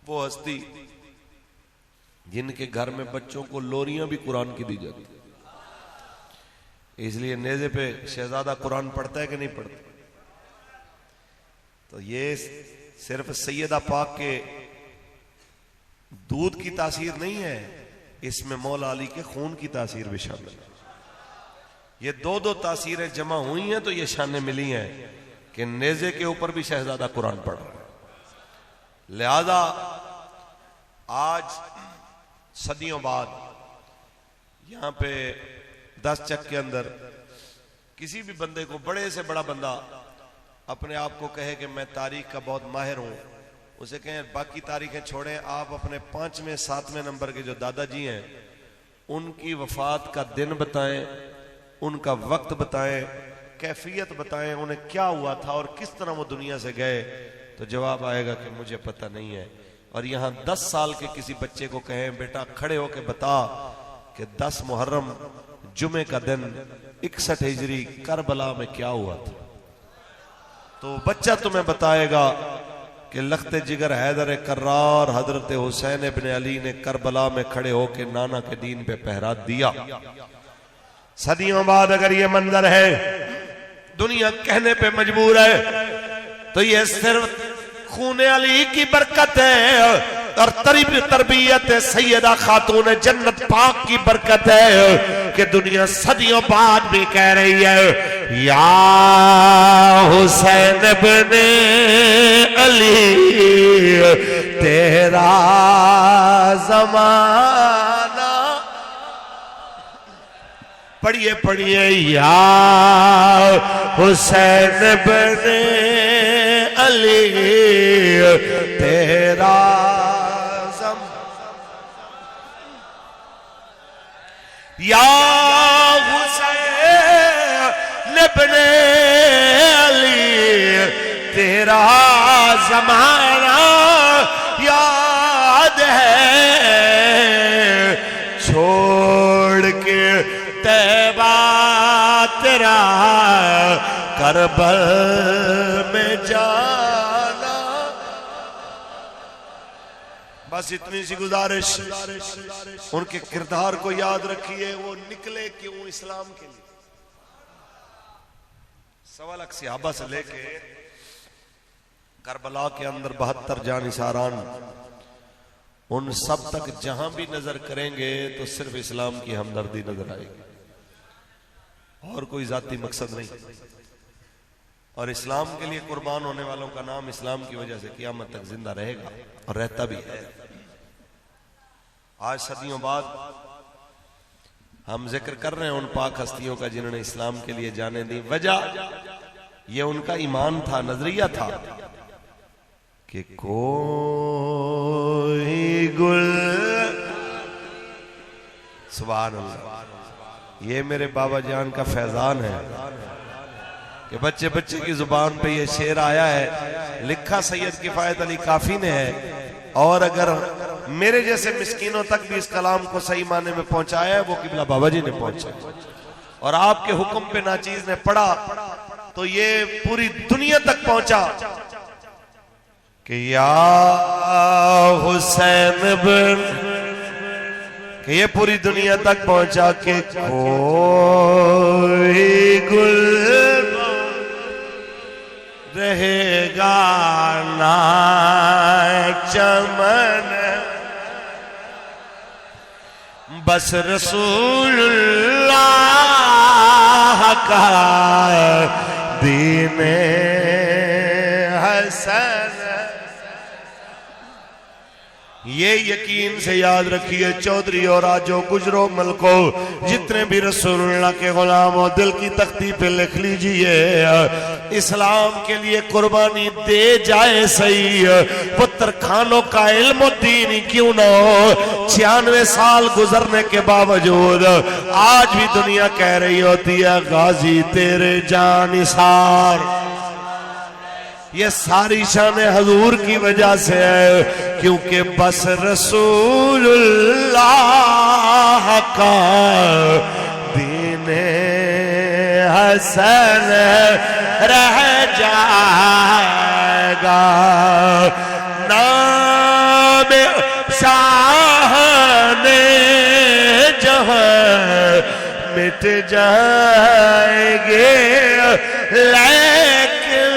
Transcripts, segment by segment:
वो हस्ती जिनके घर में बच्चों को लोरियां भी कुरान की दी जाती, इसलिए नेज़े पे शहजादा कुरान पढ़ता है कि नहीं पढ़ता। तो ये सिर्फ सैयदा पाक के दूध की तासीर नहीं है, इसमें मौला अली के खून की तासीर भी शामिल है। ये दो दो तासीरें जमा हुई हैं तो ये शानें मिली हैं कि नेज़े के ऊपर भी शहजादा कुरान पढ़ रहा है। लिहाजा आज सदियों बाद यहां पे 10 चक के अंदर किसी भी बंदे को, बड़े से बड़ा बंदा अपने आप को कहे कि मैं तारीख का बहुत माहिर हूं, उसे कहें बाकी तारीखें छोड़ें, आप अपने 5वें 7वें नंबर के जो दादाजी हैं उनकी वफात का दिन बताएं, उनका वक्त बताएं, कैफियत बताएं, उन्हें क्या हुआ था और किस तरह वो दुनिया से गए, तो जवाब आएगा कि मुझे पता नहीं है। और यहां 10 साल के किसी बच्चे को कहें बेटा खड़े होके बता कि 10 मुहर्रम जुमे का दिन 61 हिजरी करबला में क्या हुआ था, तो बच्चा तुम्हें बताएगा कि लख्ते जिगर हैदर कर्रार हजरत हुसैन इब्न अली ने करबला में खड़े होकर नाना के दीन पे पहरा दिया। सदियों बाद अगर ये मंजर है, दुनिया कहने पे मजबूर है, तो ये सिर्फ खूने अली की बरकत है और तरबियत सैयदा खातून जन्नत पाक की बरकत है कि दुनिया सदियों बाद भी कह रही है या हुसैन इब्ने अली तेरा जमाना। पढ़िए पढ़िए या हुसैन इब्ने अली तेरा या हुसैन इब्ने अली तेरा जमाना याद है, छोड़ के तैबा तेरा करबल में जाना। बस इतनी सी गुजारिश, उनके किरदार को याद रखिए, वो निकले क्यों इस्लाम के लिए। 1.25 लाख सहाबा से लेके करबला के अंदर 72 जानिसारान, उन सब तक जहां भी नजर करेंगे तो सिर्फ इस्लाम की हमदर्दी नजर आएगी और कोई जाती मकसद नहीं। और इस्लाम के लिए कुर्बान होने वालों का नाम इस्लाम की वजह से क़यामत तक जिंदा रहेगा और रहता भी है। आज सदियों बाद हम जिक्र कर रहे हैं उन पाक हस्तियों का जिन्होंने इस्लाम के लिए जाने दी। वजह ये उनका ईमान था, नजरिया था कि कोई गुल, सुभान अल्लाह, ये मेरे बाबा जान का फैजान है कि बच्चे बच्चे की जुबान पे ये शेर आया है, लिखा सैयद किफायत अली काफी ने है। और अगर मेरे जैसे मिस्कीनों तक भी इस कलाम को सही माने में पहुंचाया है वो किबला बाबा जी ने पहुंचाया, और आपके हुक्म पे नाचीज ने पढ़ा तो ये पूरी दुनिया तक पहुंचा कि या हुसैन बिन, कि ये पूरी दुनिया तक पहुंचा कि कोई गुल रहेगा ना चमन, बस रसूलुल्लाह का दीने हसन। ये यकीन से याद रखिए चौधरी और आजो गुजरो मलको, जितने भी रसूलुल्लाह के गुलाम हो दिल की तख्ती पे लिख लीजिए, इस्लाम के लिए कुर्बानी दे जाए सही, पुत्र खानों का इल्म दीन क्यों ना हो। 96 साल गुजरने के बावजूद आज भी दुनिया कह रही होती है गाजी तेरे जानिसार। ये सारी शान हजूर की वजह से है, क्योंकि बस रसूलुल्लाह का दीने हसन रह जाएगा। ना शाहने जहां मिट जाएंगे, लेकिन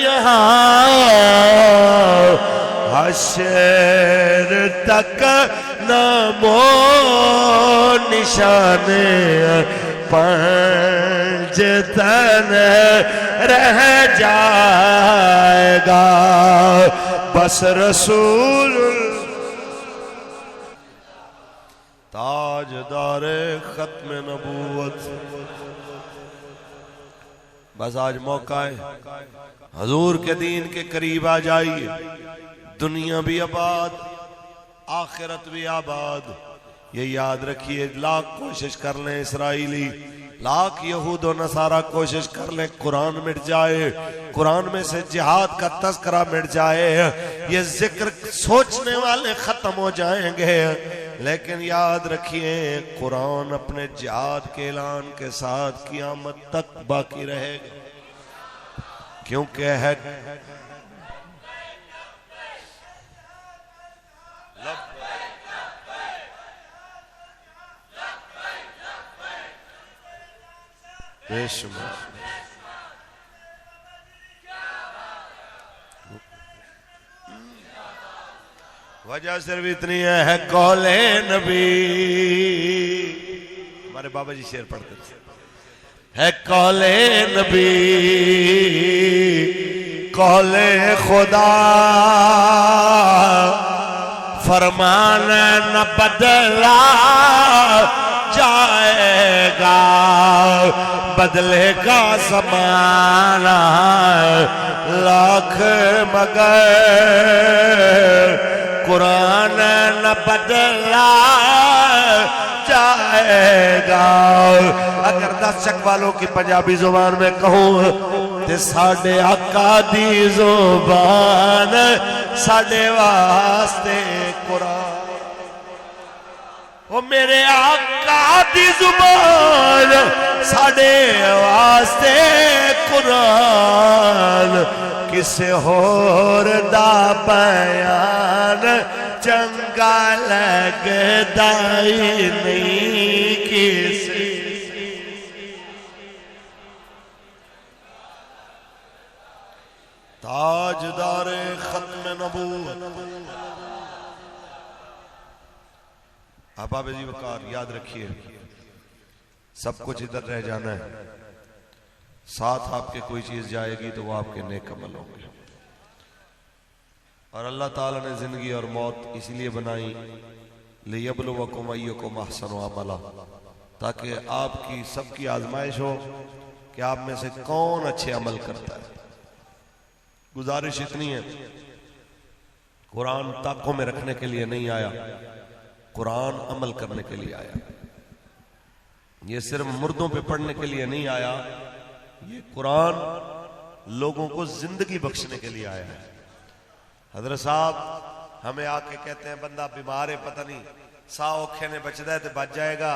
यहाँ हश्र तक नमो निशाने पंजतन रह जाएगा, बस रसूल ताजदारे खत्म नबूवत। बस आज मौका है, हजूर के दीन के करीब आ जाइए। दुनिया भी आबाद, आखिरत भी आबाद। ये याद रखिए, लाख कोशिश कर लें इसराइली, लाख यहूद और नसारा कोशिश कर ले, कुरान मिट जाए, कुरान में से जिहाद का तस्करा मिट जाए, ये जिक्र सोचने वाले खत्म हो जाएंगे। लेकिन याद रखिए, कुरान अपने जिहाद के ऐलान के साथ क़यामत तक बाकी रहेगा, क्योंकि है बेशुमार। वजह सिर्फ इतनी है कौले नबी। हमारे बाबा जी शेर पढ़ते थे, है कौले नबी कौले खुदा, फरमान न बदला जाएगा, बदलेगा ज़माना लाख मगर कुरान न बदला जाएगा। अगर 10 चक वालों की पंजाबी जुबान में कहूँ ते साडे आका दी जुबान साडे वास्ते कुरान, ओ मेरे आका दी जुबान साडे वास्ते कुरान, किसे होर दा बयान चंगा लगदा ही नहीं किसे। ताजदारे खत्म नबूवत अहबाब जी वकार, याद रखिए सब कुछ इधर रह जाना है, साथ आपके कोई चीज जाएगी तो वो आपके नेक अमल होंगे। और अल्लाह ताला ने जिंदगी और मौत इसलिए बनाई, लियब्लुवकुम अय्युकुम अहसनु अमला, ताकि आपकी सबकी आजमाइश हो कि आप में से कौन अच्छे अमल करता है। गुजारिश इतनी है, कुरान ताकों में रखने के लिए नहीं आया, कुरान अमल करने के लिए आया। ये सिर्फ मुर्दों पे पढ़ने के लिए नहीं आया, ये कुरान लोगों को जिंदगी बख्शने के लिए आया है। हजरत साहब हमें आके कहते हैं बंदा बीमार है, पता नहीं सा औखे ने बचदा है तो बच जाएगा,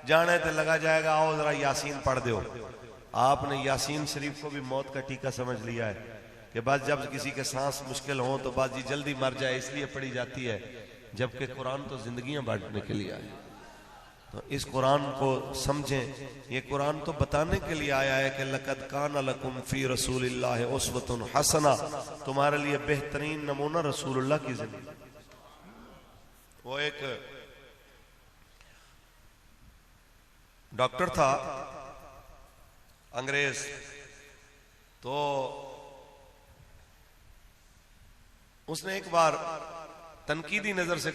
जाने तो लगा जाएगा, आओ जरा यासीन पढ़ दो। आपने यासीन शरीफ को भी मौत का टीका समझ लिया है कि बस जब किसी के सांस मुश्किल हो तो बाजी जल्दी मर जाए इसलिए पढ़ी जाती है, जबकि कुरान तो जिंदगियां बांटने के लिए आया। तो इस कुरान को समझें, ये कुरान तो बताने के लिए आया है कि लक़द कान लकुम फी रसूलिल्लाहि उस्वतुन हसना, तुम्हारे लिए बेहतरीन नमूना रसूलुल्लाह की जिंदगी। वो एक डॉक्टर था अंग्रेज, तो उसने एक बार तनकीदी नजर से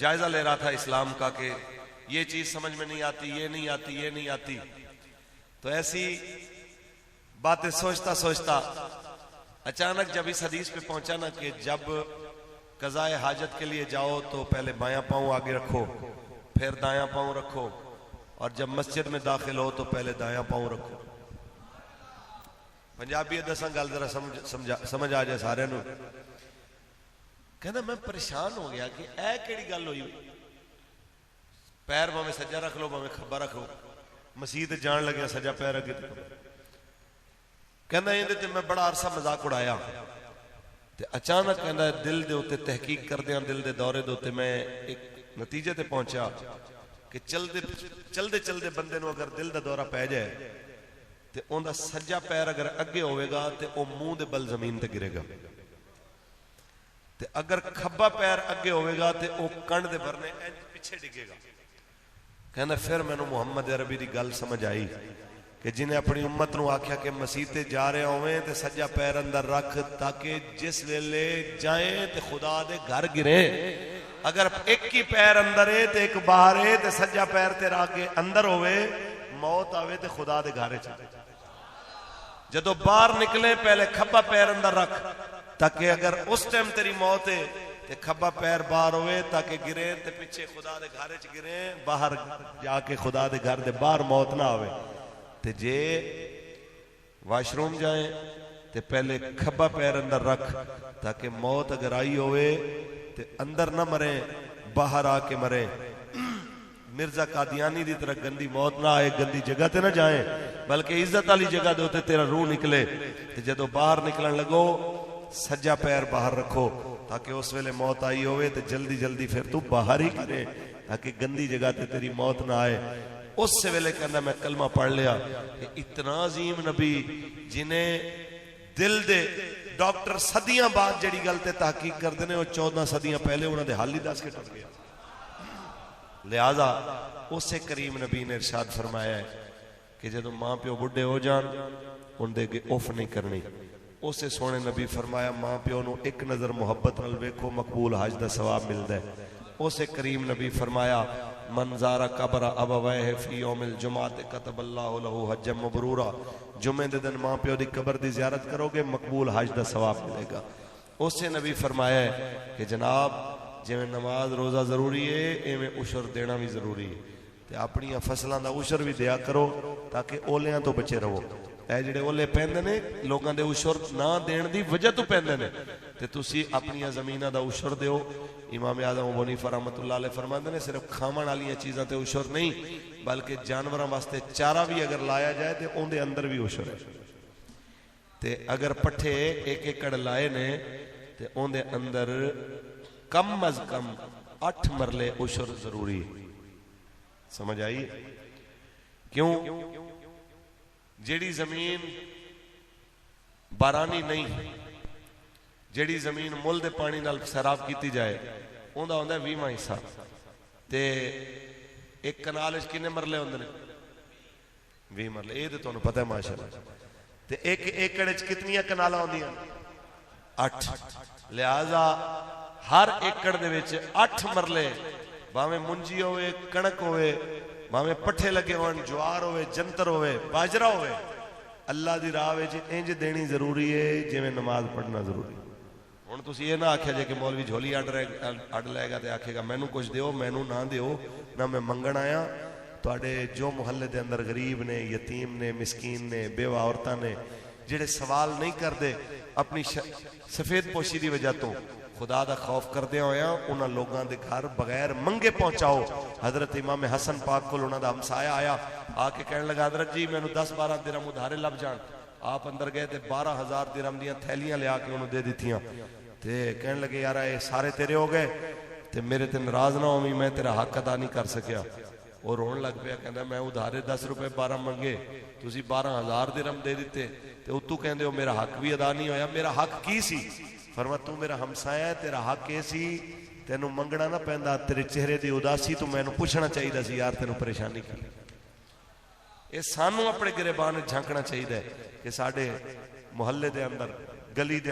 जायजा ले रहा था इस्लाम का कि ये चीज समझ में नहीं आती, ये नहीं आती, ये नहीं आती। तो ऐसी बातें सोचता सोचता अचानक जब इस हदीस पे पहुंचा ना कि जब कज़ाए हाजत के लिए जाओ तो पहले बायां पांव आगे रखो, फिर दायां पांव रखो, और जब मस्जिद में दाखिल हो तो पहले दायां पांव रखो। पंजाबी दसा गल जरा समझ आ जाए सारे नूं। कहना मैं परेशान हो गया कि ऐ केड़ी गल होई, पैर भावें सज्जा रख लो भावें खब्बा रख लो, मसीत जान लगे सज्जा पैर अगे। कहना इहदे ते मैं बड़ा अरसा मजाक उड़ाया, ते अचानक कहता दिल दे उत्ते तहकीक करदियां दिल दे दौरे दे उत्ते मैं एक नतीजे ते पहुंचा कि चलते चलते चलते बंदे नूं अगर दिल दा दौरा पै जाए तो उनका सज्जा पैर अगर अगे होगा तो वह मुंह दे बल जमीन ते गिरेगा, ते अगर खब्बा पैर अगे होगा तो वह कंड दे भरने पिछे डिगेगा। कहना फिर मैनू मुहम्मद अरबी की गल समझ आई कि जिन्हें अपनी उम्मत नूं आख्या कि मसीते जा रहे होवे तो सज्जा पैर अंदर रख ताकि जिस वेले जाए तो खुदा दे घर गिरे। अगर एक ही पैर अंदर है तो एक बाहर है, तो सज्जा पैर तेरा आगे अंदर होवे मौत आवे तो खुदा दे घर चले। जदों बाहर निकले पहले खब्बा पैर अंदर रख ताकि अगर उस टाइम तेरी मौत है तो खब्बा पैर बाहर होवे ताकि गिरे तो पीछे खुदा दे घर च गिरे, बाहर जाके खुदा दे घर दे बाहर मौत ना आवे। ते जे वाशरूम जाए तो पहले खब्बा पैर अंदर रख ताकि मौत अगर आई होवे ते अंदर ना मरे बाहर आके मरे। मिर्जा कादियानी की तरह गंदी मौत ना आए, गंदी जगह ते ना जाए, बल्कि इज्जत वाली जगह दे उत्ते तेरा रूह निकले। ते जदों बाहर निकलन लगो सज्जा पैर बाहर रखो ताकि उस वेले मौत आई होवे ते जल्दी जल्दी फिर तू बाहर ही करे ताकि गंदी जगह ते तेरी मौत ना आए। उस वेले कहना मैं कलमा पढ़ लिया कि इतना अजीम नबी जिन्हें दिल दे डॉक्टर सदियां बाद जड़ी गल ते तहकीक करते हैं 14 सदियां पहले उन्होंने हाल ही दस के टुट गया। लिहाजा उसे करीम नबी ने इरशाद फरमाया है कि जो मां प्यो बुढ़े हो जान उनके अगे उफ नहीं करनी। उसे सोने नबी फरमाया मां प्यो नूं एक नज़र मुहब्बत नाल वेखो मकबूल हज दा सवाब मिलता है। उसे करीम नबी फरमाया मनजारा कब्र अबवैहि फी यौमिल जुमात कतबल्लाहु लहू हज्जम मबरूरा। जुमे दे दिन मां प्यो की कब्र की ज़ियारत करोगे मकबूल हज का सवाब मिलेगा। उसे नबी फरमाया है कि जनाब जिवें नमाज रोज़ा जरूरी है इवें उशर देना भी जरूरी है, तो अपन फसलों का उशर भी दिया करो ताकि ओलियां तो बचे रहो। ए जिहड़े ओले पैंदे ने लोगों के उशर ना देने की वजह तो पैंदे ने, ते तुसी अपनी ज़मीनां दा उशर दिओ। इमाम आज़म अबू हनीफा रहमतुल्लाह अलैह फरमाते हैं सिर्फ खावन वाली चीज़ों ते उशर नहीं बल्कि जानवरों वास्ते चारा भी अगर लाया जाए तो उनके अंदर भी उशर है। ते अगर पट्ठे 1 एकड़ लाए ने तो उनके अंदर कम अज कम 8 मरले उशर जरूरी है। समझ आई? क्यों? जेड़ी जमीन बारानी नहीं, जेड़ी जमीन मुल दे पानी नाल सैराब की जाए उनका होंदा 20वां हिस्सा। ते एक कनाल किन्ने मरले होंदे ने? 20 मरले। ये तो तुहानूं पता है माशाअल्लाह। ते 1 एकड़ कितनियां कनालां होंदियां? 8। लिहाजा हर एकड़ दे विच 8 मरले भावें मुंजी होवे कणक होवे भावें पट्ठे लगे होण ज्वार होवे जंतर होवे बाजरा होवे अल्लाह दी राह विच इंज देनी जरूरी है जिवें नमाज पढ़ना जरूरी। हुण तुसीं ये ना आख्या जे कि मौलवी झोली अड लएगा ते आखेगा मैनू कुछ दिओ मैनू ना दिओ ना मैं मंगण आया। तुहाडे जो मुहल्ले दे अंदर गरीब ने यतीम ने मिसकीन ने बेवा औरतां ने जिहड़े सवाल नहीं करते अपनी सफेद पोशी की वजह तो खुदा का खौफ करदे होया उन्हां लोगों के घर बगैर मंगे पहुंचाओ। हजरत इमाम हसन पाक को उन्हां दा हमसाया आया आके कहने लगा हजरत जी मैनू 10-12 दिरहम उधारे लभ जान। आप अंदर गए तो 12,000 दिरहम दियां थैलियां लिया के उन्होंने दे दित्तियां। ते कहने लगे यार ये सारे तेरे हो गए ते मेरे ते नाराज ना होवी मैं तेरा हक अदा नहीं कर सकिया। और रोन लग पिया कहना मैं उधारे 10 रुपए 12 मंगे तुसी 12,000 दिरहम दे दिते ते उतू कहंदे हो मेरा हक भी अदा नहीं होया। मेरा हक की सी? फरमा तू मेरा हमसाया है तेरा हक ये सी तेनू मंगना ना पैंदा तेरे चेहरे की उदासी तू मैनू पुछना चाहिए सी यार तेनू परेशानी की। ये सानू अपने गिरेबान झांकना चाहिए कि साडे मुहल्ले दे अंदर गली दे